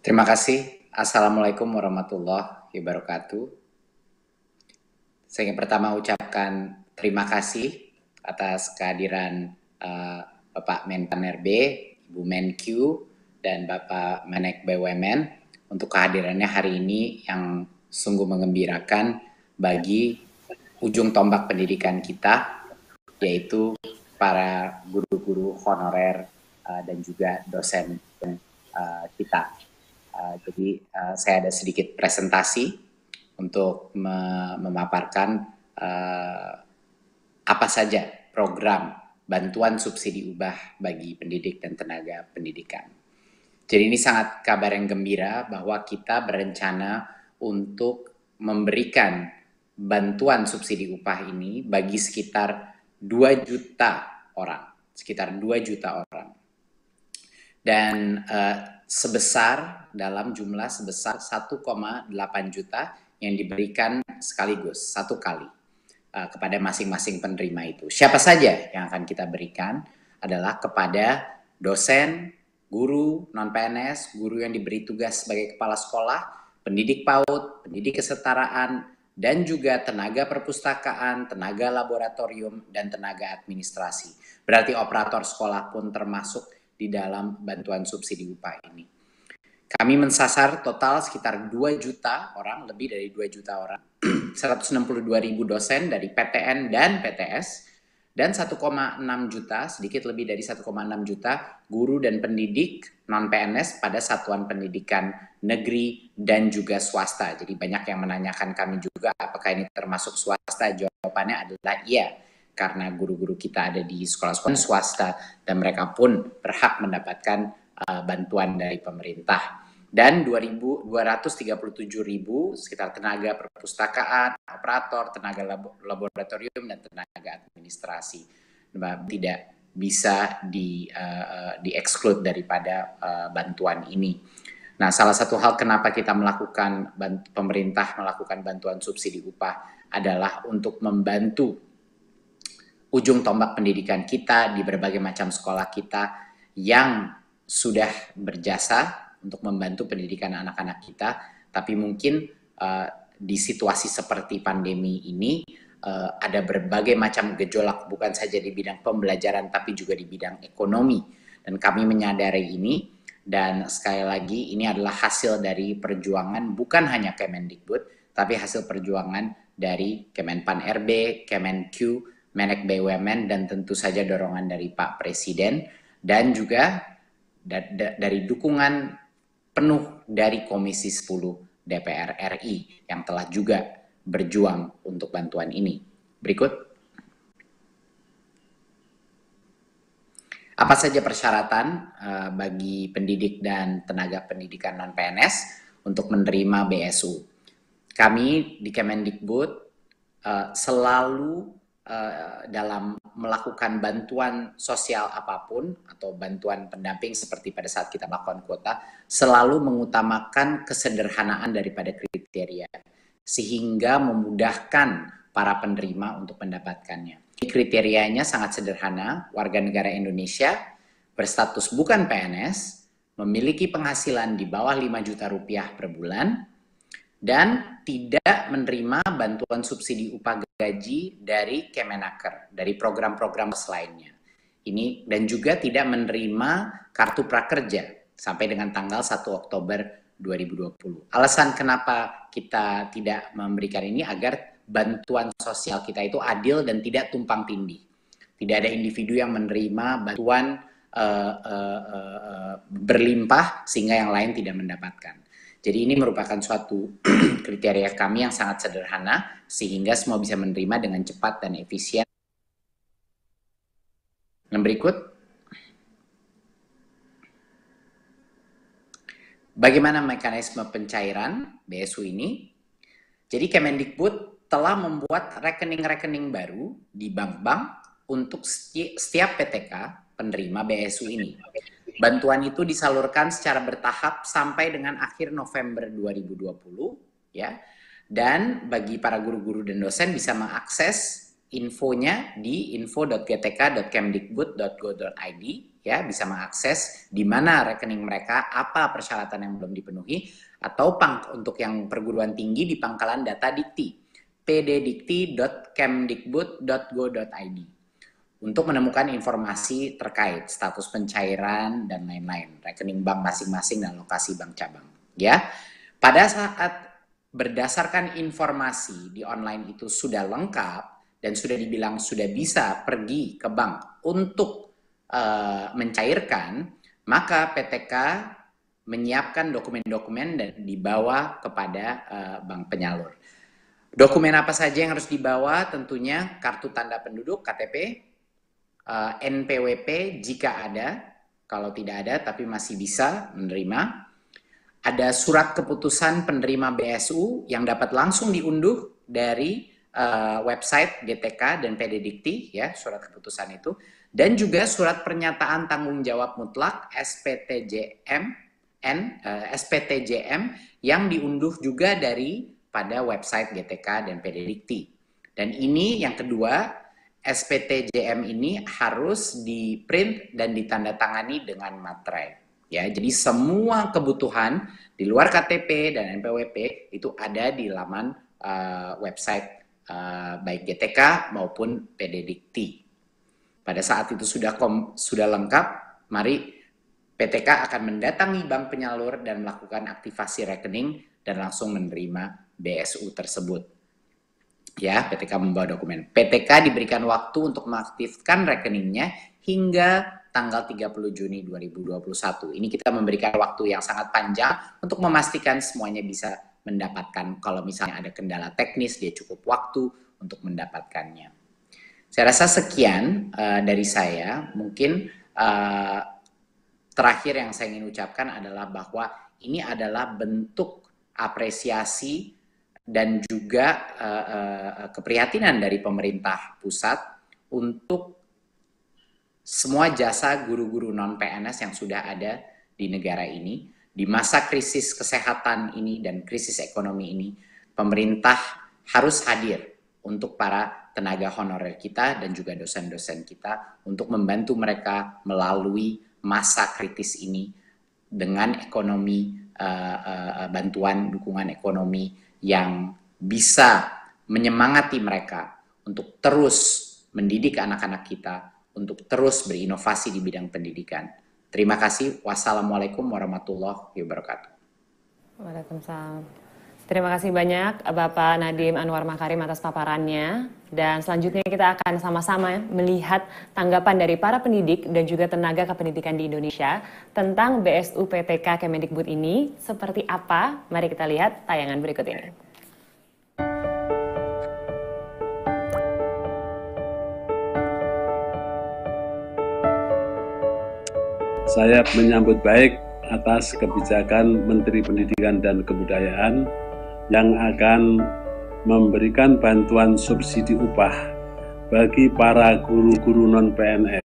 Terima kasih. Assalamualaikum warahmatullahi wabarakatuh. Saya ingin pertama ucapkan terima kasih atas kehadiran Bapak Menpan RB, Ibu Menkyu, dan Bapak Menek BUMN untuk kehadirannya hari ini yang sungguh mengembirakan bagi ujung tombak pendidikan kita, yaitu para guru-guru honorer dan juga dosen kita. Jadi saya ada sedikit presentasi untuk memaparkan apa saja program bantuan subsidi upah bagi pendidik dan tenaga pendidikan. Jadi ini sangat kabar yang gembira bahwa kita berencana untuk memberikan bantuan subsidi upah ini bagi sekitar 2 juta orang, sekitar 2 juta orang. Dan dalam jumlah sebesar 1,8 juta yang diberikan sekaligus, satu kali kepada masing-masing penerima itu. Siapa saja yang akan kita berikan adalah kepada dosen, guru, non-PNS, guru yang diberi tugas sebagai kepala sekolah, pendidik PAUD, pendidik kesetaraan, dan juga tenaga perpustakaan, tenaga laboratorium, dan tenaga administrasi. Berarti operator sekolah pun termasuk di dalam bantuan subsidi upah ini. Kami mensasar total sekitar 2 juta orang, lebih dari 2 juta orang, 162.000 dosen dari PTN dan PTS, dan 1,6 juta, sedikit lebih dari 1,6 juta guru dan pendidik non-PNS pada satuan pendidikan negeri dan juga swasta. Jadi banyak yang menanyakan kami juga apakah ini termasuk swasta. Jawabannya adalah iya, karena guru-guru kita ada di sekolah-sekolah swasta dan mereka pun berhak mendapatkan bantuan dari pemerintah. Dan 237.000 sekitar tenaga perpustakaan, operator, tenaga laboratorium, dan tenaga administrasi tidak bisa di-exclude daripada bantuan ini. Nah, salah satu hal kenapa kita pemerintah melakukan bantuan subsidi upah adalah untuk membantu ujung tombak pendidikan kita di berbagai macam sekolah kita yang sudah berjasa untuk membantu pendidikan anak-anak kita, tapi mungkin di situasi seperti pandemi ini ada berbagai macam gejolak, bukan saja di bidang pembelajaran, tapi juga di bidang ekonomi. Dan kami menyadari ini, dan sekali lagi ini adalah hasil dari perjuangan bukan hanya Kemendikbud, tapi hasil perjuangan dari Kemenpan RB, Kemenkyu, Menek BUMN, dan tentu saja dorongan dari Pak Presiden, dan juga dari dukungan penuh dari Komisi 10 DPR RI yang telah juga berjuang untuk bantuan ini. Berikut. Apa saja persyaratan bagi pendidik dan tenaga pendidikan non-PNS untuk menerima BSU? Kami di Kemendikbud selalu dalam melakukan bantuan sosial apapun atau bantuan pendamping seperti pada saat kita melakukan kuota, selalu mengutamakan kesederhanaan daripada kriteria sehingga memudahkan para penerima untuk mendapatkannya. Kriterianya sangat sederhana: warga negara Indonesia, berstatus bukan PNS, memiliki penghasilan di bawah 5 juta rupiah per bulan, dan tidak menerima bantuan subsidi upah gaji dari Kemenaker, dari program-program lainnya. Ini dan juga tidak menerima kartu prakerja sampai dengan tanggal 1 Oktober 2020. Alasan kenapa kita tidak memberikan ini agar bantuan sosial kita itu adil dan tidak tumpang tindih. Tidak ada individu yang menerima bantuan berlimpah sehingga yang lain tidak mendapatkan. Jadi ini merupakan suatu kriteria kami yang sangat sederhana sehingga semua bisa menerima dengan cepat dan efisien. Yang berikut. Bagaimana mekanisme pencairan BSU ini? Jadi Kemendikbud telah membuat rekening-rekening baru di bank-bank untuk setiap PTK penerima BSU ini. Bantuan itu disalurkan secara bertahap sampai dengan akhir November 2020, ya. Dan bagi para guru-guru dan dosen bisa mengakses infonya di info.gtk.kemdikbud.go.id, ya, bisa mengakses di mana rekening mereka, apa persyaratan yang belum dipenuhi, atau untuk yang perguruan tinggi di pangkalan data Dikti, pddikti.kemdikbud.go.id, untuk menemukan informasi terkait status pencairan dan lain-lain, rekening bank masing-masing dan lokasi bank cabang. Ya, pada saat berdasarkan informasi di online itu sudah lengkap dan sudah dibilang sudah bisa pergi ke bank untuk mencairkan, maka PTK menyiapkan dokumen-dokumen dan dibawa kepada bank penyalur. Dokumen apa saja yang harus dibawa? Tentunya kartu tanda penduduk, KTP, NPWP jika ada, kalau tidak ada tapi masih bisa menerima. Ada surat keputusan penerima BSU yang dapat langsung diunduh dari website GTK dan PD Dikti, ya, surat keputusan itu, dan juga surat pernyataan tanggung jawab mutlak SPTJM yang diunduh juga dari pada website GTK dan PD Dikti. Dan ini yang kedua, SPTJM ini harus di-print dan ditandatangani dengan materai. Ya, jadi semua kebutuhan di luar KTP dan NPWP itu ada di laman website baik GTK maupun PD Dikti. Pada saat itu sudah lengkap, mari PTK akan mendatangi bank penyalur dan melakukan aktivasi rekening dan langsung menerima BSU tersebut. Ya, PTK membawa dokumen. PTK diberikan waktu untuk mengaktifkan rekeningnya hingga tanggal 30 Juni 2021. Ini kita memberikan waktu yang sangat panjang untuk memastikan semuanya bisa mendapatkan. Kalau misalnya ada kendala teknis, dia cukup waktu untuk mendapatkannya. Saya rasa sekian dari saya. Mungkin terakhir yang saya ingin ucapkan adalah bahwa ini adalah bentuk apresiasi dan juga keprihatinan dari pemerintah pusat untuk semua jasa guru-guru non-PNS yang sudah ada di negara ini. Di masa krisis kesehatan ini dan krisis ekonomi ini, pemerintah harus hadir untuk para tenaga honorer kita dan juga dosen-dosen kita untuk membantu mereka melalui masa kritis ini dengan ekonomi, bantuan dukungan ekonomi yang bisa menyemangati mereka untuk terus mendidik anak-anak kita, untuk terus berinovasi di bidang pendidikan. Terima kasih. Wassalamualaikum warahmatullahi wabarakatuh. Waalaikumsalam. Terima kasih banyak Bapak Nadiem Anwar Makarim atas paparannya. Dan selanjutnya kita akan sama-sama melihat tanggapan dari para pendidik dan juga tenaga kependidikan di Indonesia tentang BSU PTK Kemendikbud ini seperti apa. Mari kita lihat tayangan berikut ini. Saya menyambut baik atas kebijakan Menteri Pendidikan dan Kebudayaan yang akan memberikan bantuan subsidi upah bagi para guru-guru non-PNS.